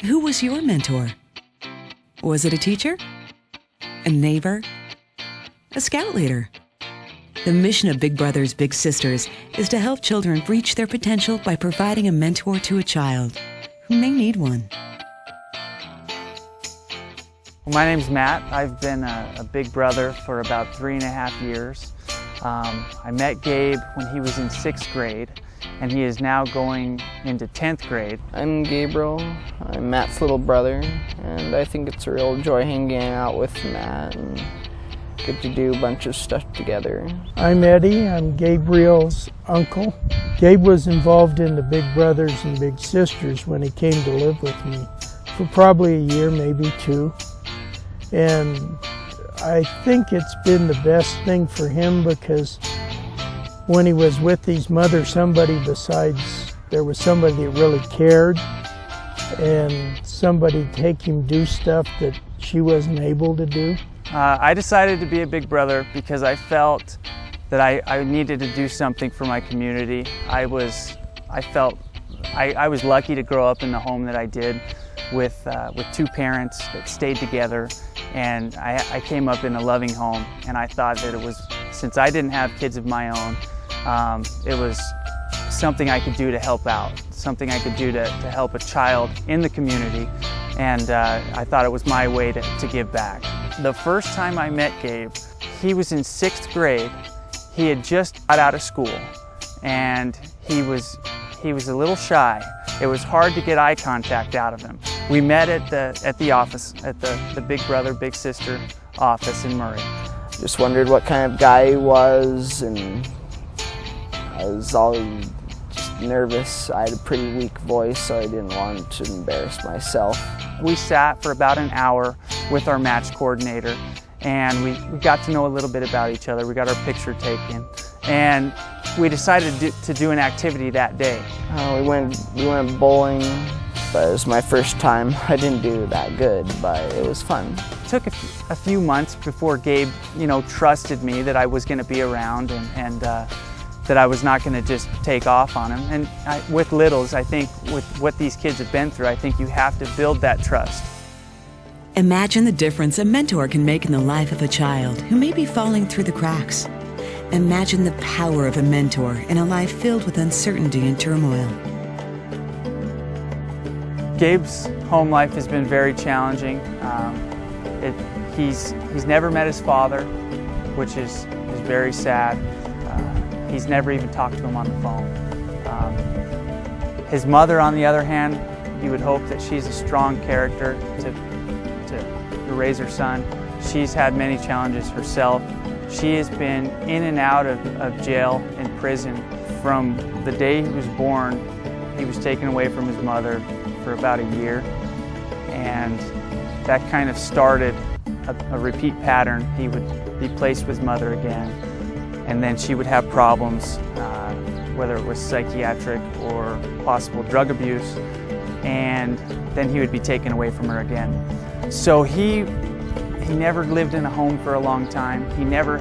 Who was your mentor? Was it a teacher? A neighbor? A scout leader? The mission of Big Brothers Big Sisters is to help children reach their potential by providing a mentor to a child who may need one. Well, my name's Matt. I've been a big brother for about 3.5 years. I met Gabe when he was in 6th grade, and he is now going into 10th grade. I'm Gabriel. I'm Matt's little brother, and I think it's a real joy hanging out with Matt and get to do a bunch of stuff together. I'm Eddie. I'm Gabriel's uncle. Gabe was involved in the Big Brothers and Big Sisters when he came to live with me for probably a year, maybe 2. And I think it's been the best thing for him because when he was with these mothers, there was somebody that really cared and somebody to take him do stuff that she wasn't able to do. I decided to be a big brother because I felt that I needed to do something for my community. I was lucky to grow up in the home that I did with 2 parents that stayed together, and I came up in a loving home, and I thought that since I didn't have kids of my own, it was something I could do to help out, something I could do to help a child in the community, and I thought it was my way to give back. The first time I met Gabe, he was in 6th grade. He had just got out of school, and he was a little shy. It was hard to get eye contact out of him. We met at the office, at the Big Brother Big Sister office in Murray. Just wondered what kind of guy he was, and I was all just nervous. I had a pretty weak voice, so I didn't want to embarrass myself. We sat for about an hour with our match coordinator, and we got to know a little bit about each other. We got our picture taken, and we decided to do an activity that day. We went bowling, but it was my first time. I didn't do that good, but it was fun. It took a few months before Gabe, trusted me that I was going to be around and that I was not going to just take off on him. And with littles, I think with what these kids have been through, I think you have to build that trust. Imagine the difference a mentor can make in the life of a child who may be falling through the cracks. Imagine the power of a mentor in a life filled with uncertainty and turmoil. Gabe's home life has been very challenging. He's never met his father, which is very sad. He's never even talked to him on the phone. His mother, on the other hand, you would hope that she's a strong character to raise her son. She's had many challenges herself. She has been in and out of jail and prison. From the day he was born, he was taken away from his mother for about a year, and that kind of started a repeat pattern. He would be placed with mother again, and then she would have problems, whether it was psychiatric or possible drug abuse, and then he would be taken away from her again. So he never lived in a home for a long time. He never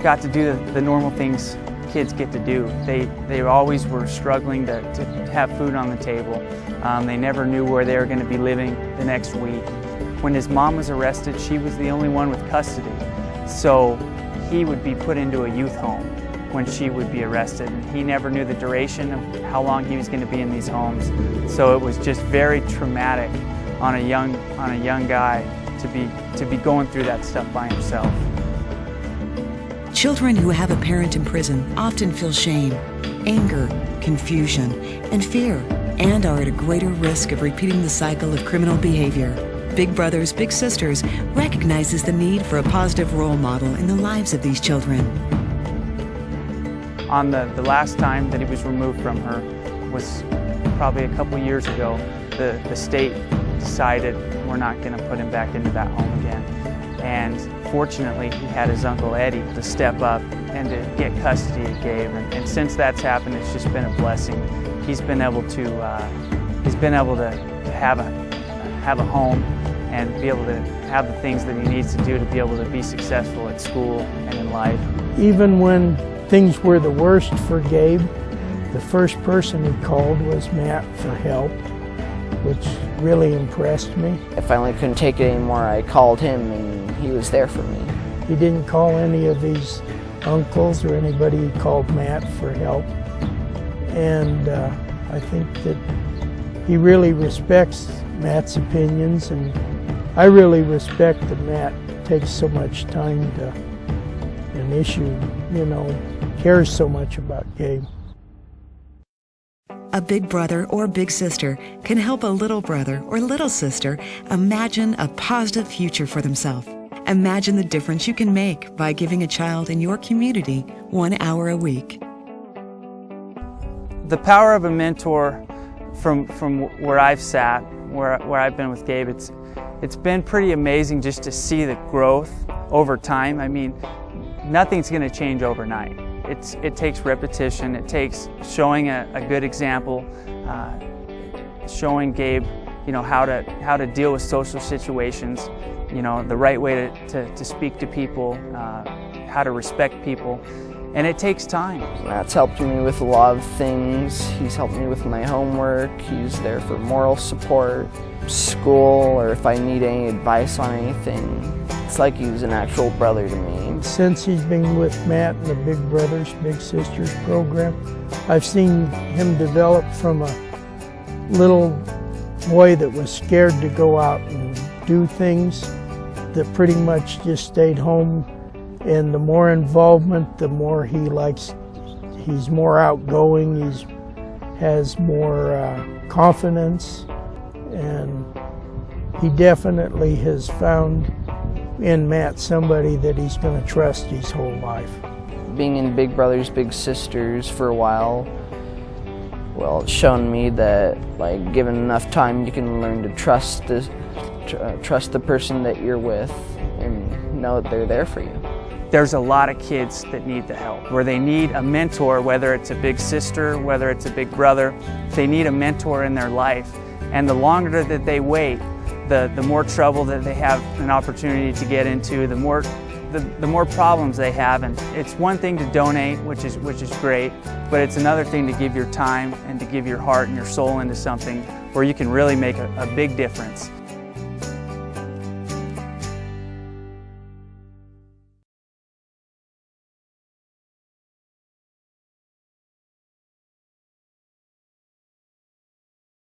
got to do the normal things kids get to do. They always were struggling to have food on the table. They never knew where they were going to be living the next week. When his mom was arrested, she was the only one with custody. So he would be put into a youth home when she would be arrested. And he never knew the duration of how long he was going to be in these homes. So it was just very traumatic on a young guy to be going through that stuff by himself. Children who have a parent in prison often feel shame, anger, confusion, and fear, and are at a greater risk of repeating the cycle of criminal behavior. Big Brothers Big Sisters recognizes the need for a positive role model in the lives of these children. On the last time that he was removed from her was probably a couple years ago. The state decided we're not going to put him back into that home again. And fortunately, he had his Uncle Eddie to step up and to get custody of Gabe. And since that's happened, it's just been a blessing. He's been able to have a home and be able to have the things that he needs to do to be able to be successful at school and in life. Even when things were the worst for Gabe, the first person he called was Matt for help. which really impressed me. I finally couldn't take it anymore. I called him and he was there for me. He didn't call any of his uncles or anybody. He called Matt for help. And I think that he really respects Matt's opinions, and I really respect that Matt takes so much time to an issue, cares so much about Gabe. A big brother or big sister can help a little brother or little sister imagine a positive future for themselves. Imagine the difference you can make by giving a child in your community 1 hour a week. The power of a mentor from where I've sat, where I've been with Gabe, it's been pretty amazing just to see the growth over time. I mean, nothing's going to change overnight. It takes repetition. It takes showing a good example, showing Gabe, how to deal with social situations, the right way to speak to people, how to respect people, and it takes time. Matt's helped me with a lot of things. He's helped me with my homework. He's there for moral support, school, or if I need any advice on anything. It's like he's an actual brother to me. Since he's been with Matt in the Big Brothers, Big Sisters program, I've seen him develop from a little boy that was scared to go out and do things, that pretty much just stayed home. And the more involvement, the more he's more outgoing, has more confidence, and he definitely has found in Matt somebody that he's going to trust his whole life. Being in Big Brothers, Big Sisters for a while, well, it's shown me that, given enough time, you can learn to trust the person that you're with and know that they're there for you. There's a lot of kids that need the help, where they need a mentor, whether it's a big sister, whether it's a big brother. They need a mentor in their life. And the longer that they wait, the more trouble that they have an opportunity to get into, the more problems they have. And it's one thing to donate, which is great, but it's another thing to give your time and to give your heart and your soul into something where you can really make a big difference.